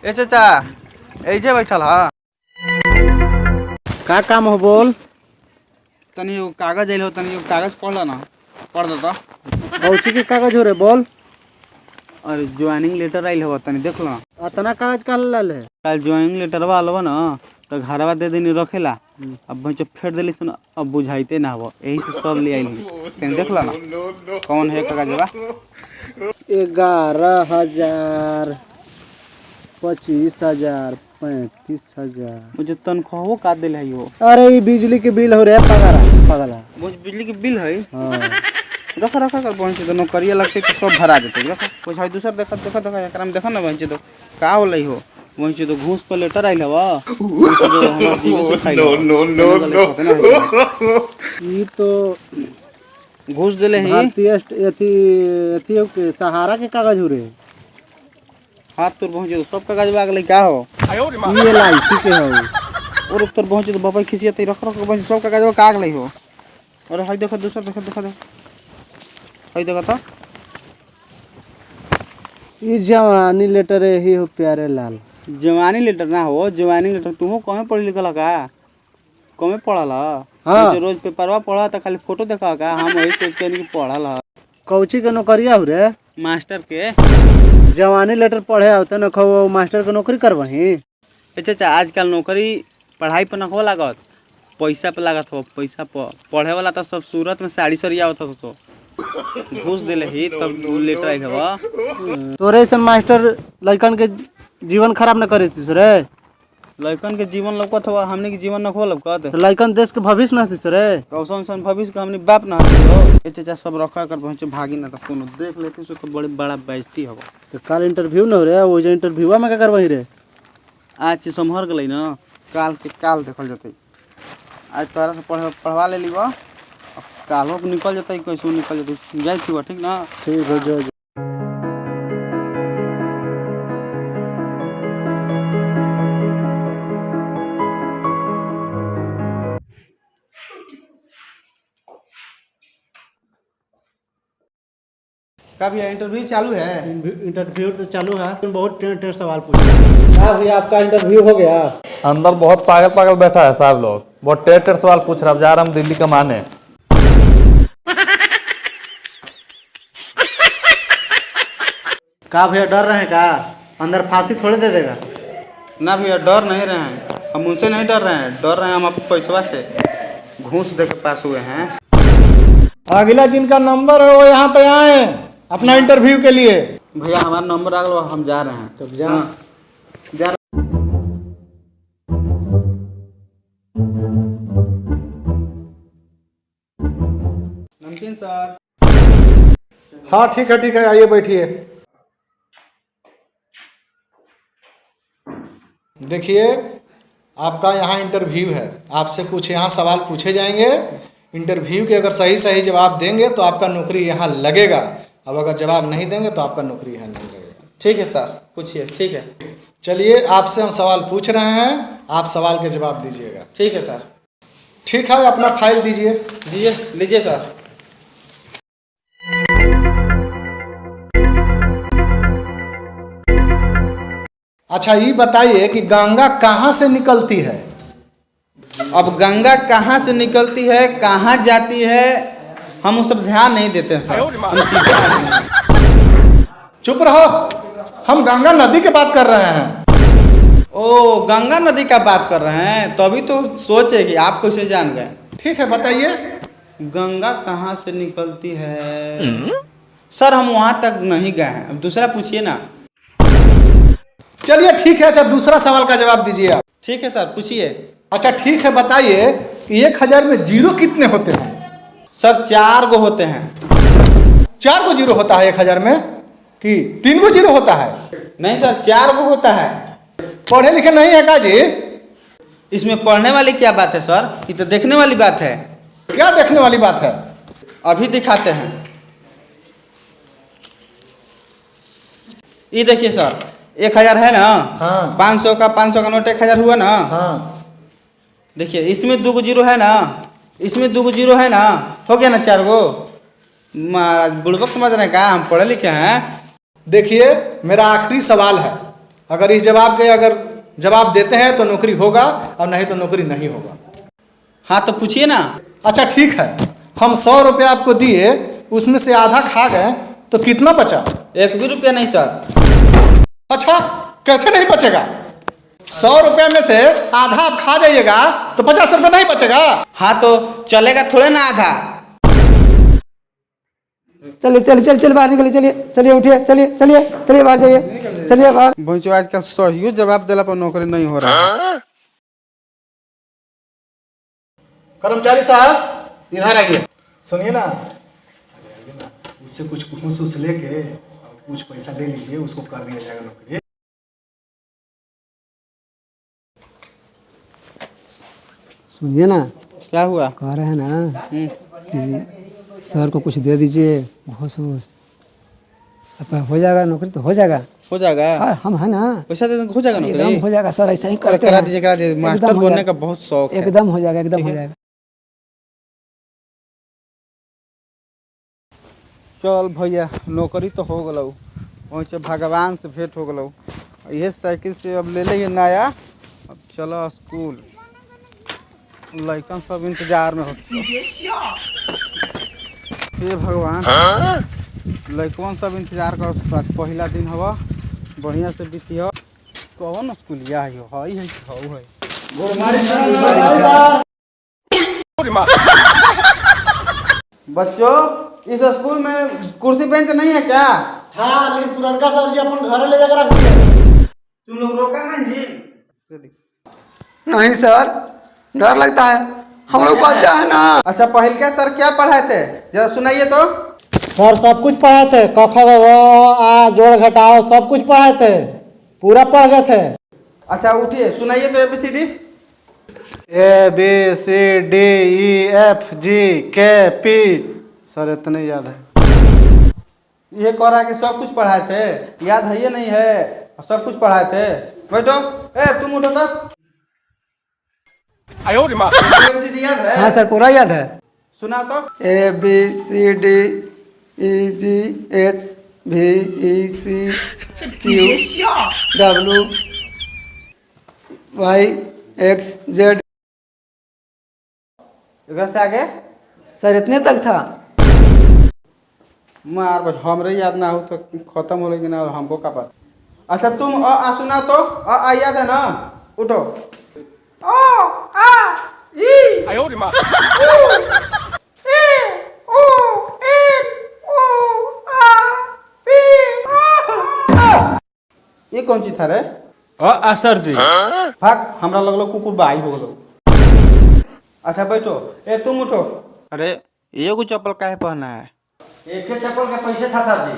ए चाचा ऐजे बैठल हा। का काम हो बोल। तनी वो कागज आइल हो, तनी वो कागज पढ़ ला ना, पढ़ दो। कौची के कागज हो रे बोल। और ज्वाइनिंग लेटर आइल हो, तनी देख लो। अतना कागज का लाल है। कल ज्वाइनिंग लेटर वाला ना तो घरवा दे देनी रखेला, अब बच्चे फेर दिली सुन, अब बुझाइते ना हो, यही से सब ले आइल। तनी देख ला ना कौन है कागजवा। 11,000 25,000 35,000। मुझे तनख्वाह काट दिल है वो। अरे ये बिजली के बिल हो रे पगला। मुझे बिजली के बिल है। हाँ रखा कर पहुँचे तो नौकरिया लगते तो सब भरा देते। रखा कुछ है दूसर देखा एकरा में देखा ना पहुँचे तो का हो लई हो पहुँचे तो घूस पर लेटर आइल हवा। ये तो घूस दिले ही भारतीय के सहारा के कागज हो रे। हाथ तोर पहुँचे तो सब कागज बाग ले क्या हो ये LIC के हो। और उत्तर पहुँचे तो बाबा खिसियत रख पहुँचे सब कागज काग ले हो। और हाई देखा दूसर देखा हाई देखा तो ये जवानी लेटर ही हो प्यारे लाल। जवानी लेटर ना हो, जवानी लेटर तुम कमे पढ़ लिखल का कमे पढ़ल। हाँ रोज पेपरवा पढ़ा तो खाली फोटो देखा का हम वही सोचते कि पढ़ल। कौची के नौकरिया हो रे। मास्टर के जवानी लेटर पढ़े आवते न खो मास्टर के नौकरी करवही। चाचा आजकल नौकरी पढ़ाई पर न हो लागत, पैसा पे लागत हो। पैसा पर पढ़े वाला तो सब सूरत में साड़ी सरिया होता तो घूस दिले ही तब लेटर आई हवा। तोरे से मास्टर लड़कन के जीवन खराब न करे थी रे। लड़कन के जीवन लौकत हुआ, हमने के जीवन न हो लौकत। लड़कन देश के भविष्य न थी रे। कौन भविष्य का हमने बाप ना हो। चाचा सब रखा कर पहुँचे भागी ना तो कोनो देख लेते सो तो बड़ी बड़ा बेइज्जती हवा। तो कल इंटरव्यू न हो रे, वो जो इंटरव्यूवा में क्या करवही रे। आज से संभर गई ना, काल के काल देखल जते। आज तोरा से पढ़वा ले ली बा, कालो निकल जाता है कैसे निकल जाता जाए थी। ठीक ना, ठीक है जो। का भैया इंटरव्यू चालू है। इंटरव्यू तो चालू है, बहुत टेढ़ सवाल पूछे। हाँ भैया आपका इंटरव्यू हो गया। अंदर बहुत पागल बैठा है साहब लोग, बहुत टेढ़ सवाल पूछ रहा है। अब जा रहा हूँ दिल्ली कमाने। का भैया डर रहे हैं का, अंदर फांसी थोड़े दे देगा। ना भैया डर नहीं रहे हैं, हम उनसे नहीं डर रहे हैं, डर रहे हैं हम अपने पैसवा से घूस दे के पास हुए हैं। अगला जिनका नंबर है वो यहाँ पे आए अपना इंटरव्यू के लिए। भैया हमारा नंबर आ गया, हम जा रहे हैं। तब जा जा नमकीन सर। हाँ ठीक है आइए बैठिए। देखिए आपका यहाँ इंटरव्यू है, आपसे कुछ यहाँ सवाल पूछे जाएंगे। इंटरव्यू के अगर सही जवाब देंगे तो आपका नौकरी यहाँ लगेगा, अब अगर जवाब नहीं देंगे तो आपका नौकरी यहाँ नहीं लगेगा। ठीक है सर, पूछिए। ठीक है चलिए आपसे हम सवाल पूछ रहे हैं, आप सवाल के जवाब दीजिएगा। ठीक है सर। ठीक है अपना फाइल दीजिए। लीजिए सर। अच्छा ये बताइए कि गंगा कहाँ से निकलती है। अब गंगा कहाँ से निकलती है, कहाँ जाती है, हम उस सब ध्यान नहीं देते हैं सर। हम सीधे चुप रहो, हम गंगा नदी की बात कर रहे हैं। ओ गंगा नदी का बात कर रहे हैं, तभी तो सोचे कि आप कैसे जान गए। ठीक है बताइए। गंगा कहाँ से निकलती है सर, हम वहाँ तक नहीं गए हैं, अब दूसरा पूछिए ना। चलिए ठीक है, अच्छा दूसरा सवाल का जवाब दीजिए आप। ठीक है सर, पूछिए। अच्छा ठीक है बताइए कि 1000 में जीरो कितने होते हैं। सर 4 गो होते हैं। 4 गो जीरो होता है 1000 में कि 3 गो जीरो होता है। नहीं सर 4 गो होता है। पढ़े लिखे नहीं है का जी। इसमें पढ़ने वाली क्या बात है सर, ये तो देखने वाली बात है। क्या देखने वाली बात है। अभी दिखाते हैं। ये देखिए सर 1000 है ना। हाँ। 500 का नोट 1000 हुआ ना। हाँ देखिए इसमें 2 गो जीरो है ना, इसमें 2 गो जीरो है ना, हो गया ना 4 गो। महाराज बुड़बक समझ रहे हैं का, हम पढ़े लिखे हैं। देखिए मेरा आखिरी सवाल है, अगर इस जवाब के अगर जवाब देते हैं तो नौकरी होगा और नहीं तो नौकरी नहीं होगा। हाँ तो पूछिए ना। अच्छा ठीक है, हम 100 रुपये आपको दिए, उसमें से आधा खा गए तो कितना बचा? 1 भी रुपया नहीं सर। अच्छा कैसे नहीं बचेगा? 100 रुपये में से आधा आप खा जाइएगा तो 50 रुपये नहीं बचेगा? हाँ तो चलेगा थोड़े ना आधा। चलिए चलिए चलिए चलिए बाहर निकलिए, चलिए चलिए उठिए, चलिए चलिए चलिए बाहर जाइए, चलिए बाहर। भैंसो आजकल सही जवाब दिला पर नौकरी नहीं हो रहा है। कर्मचारी साहब इधर आइए। सुनिए ना, उससे कुछ घूस उस लेके और कुछ पैसा ले लीजिए, उसको कर दिया जाएगा नौकरी। सुनिए ना, क्या हुआ? कह रहे हैं ना कि सर को कुछ दे दीजिए घूस वूस, अब हो जाएगा नौकरी तो हो जाएगा। हो जाएगा? और हम है ना, पैसा दे हो जाएगा एकदम नौकरी। हो जाएगा सर, ऐसा ही करते करा हैं। दीजिए करा दीजिए, मास्टर एकदम हो बनने जाएगा। का बहुत शौक है। एकदम हो जाएगा, एकदम हो जाएगा। चल भैया नौकरी तो हो गलौ, पहुँचे भगवान से भेंट हो गलौ। यह साइकिल से अब ले लिए नया, अब चलो स्कूल। लड़कन सब इंतजार में हो। हे भगवान, लड़कन सब इंतजार कर। पहला दिन हवा बढ़िया से बीती हो। कौन स्कूलिया है? हई है कि हऊ है? बच्चों इस स्कूल में कुर्सी बेंच नहीं है क्या? हाँ लेकिन पुरनका सर जी अपन घर ले जाकर रख दिए। तुम लोग रोका नहीं? नहीं सर, डर लगता है, हम लोग बच्चा है ना। अच्छा पहल के सर क्या पढ़ाए थे, जरा सुनाइए तो। सर सब कुछ पढ़ाए थे, क ख ग घ आ जोड़ घटाओ सब कुछ पढ़ाए थे, पूरा पढ़ गए थे। अच्छा उठिए सुनाइए तो ABCD। ABCDEFGKP। सर इतने याद है। ये कह रहा है कि सब कुछ पढ़ाए थे, याद है ये नहीं है? सब कुछ पढ़ाए थे। बैठो, तुम उठो तो। ABCD याद है? हाँ सर पूरा याद है। सुना तो। ABCDEGHVECWYXZ। इधर से आगे सर इतने तक था। मार बस, हमरे याद ना हो तो खत्म हो लेकिन और हमको का पता। अच्छा तुम आ सुना तो। आ याद है ना? उठो। ये कौन चीज था रे? सर जी। भाग, हमरा लगलो कुकुर बाई हो गलो। अच्छा बैठो। तुम उठो। अरे ये को चप्पल काहे पहना है? एक ही चप्पल के पैसे था सर जी।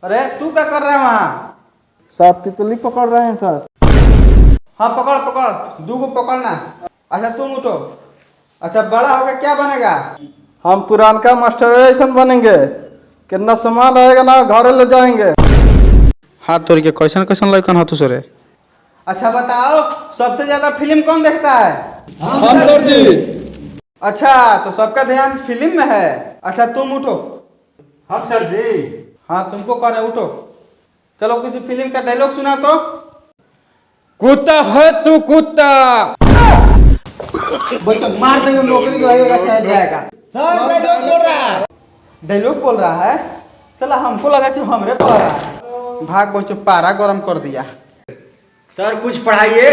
अरे तू क्या कर रहा है वहाँ? साहब तितली पकड़ रहे हैं सर। हाँ पकड़ पकड़, 2 को पकड़ना। अच्छा तुम उठो। अच्छा बड़ा होकर क्या बनेगा? हम पुरानका मास्टर ऐसा बनेंगे, कितना सामान रहेगा ना घर ले जाएंगे। हाथ तोड़ के कैसन कैसन लड़कन हो तू सरे? अच्छा बताओ सबसे ज्यादा फिल्म कौन देखता है? हम सर जी। अच्छा तो सबका ध्यान फिल्म में है। अच्छा तुम उठो। हम सर जी। हाँ तुमको कह रहे उठो। चलो किसी फिल्म का डायलॉग सुना तो। कुत्ता है तू कुत्ता। बच्चा मार देंगे, नौकरी लगेगा चाहे जाएगा। सर डायलॉग बोल रहा है। डायलॉग बोल रहा है? चला हमको लगा कि हमरे कह रहा है। भाग बच्चों, पारा गरम कर दिया। सर कुछ पढ़ाइए।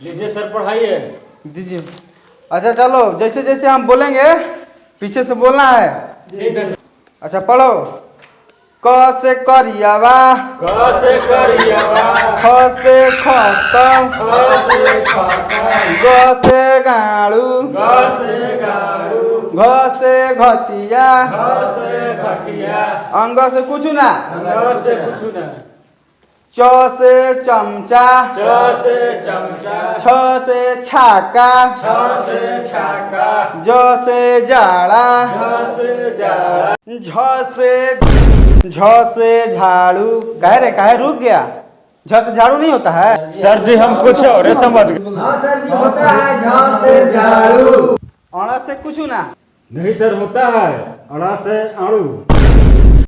लीजिए सर पढ़ाइए। दीजिए। अच्छा चलो जैसे जैसे हम बोलेंगे पीछे से बोलना है। ठीक है। अच्छा पढ़ो। क से करियावा, क से करियावा, ख से खतम, ख से खतम, ग से गाड़ू, ग से गाड़ू, घ से घटिया, घ से घटिया, अंग से कुछ ना, अंग से कुछ ना, च से चमचा, च से चमचा, छ से छाका, छ से छाका, ज से जाड़ा, ज से जाड़ा, झ से झाड़ू। काहे रुक गया? झ से झाड़ू नहीं होता है? सर जी हम कुछ और समझ गए। हाँ सर जी होता है झ से झाड़ू। अण से कुछ ना। नहीं सर होता है अड़ा से आड़ू।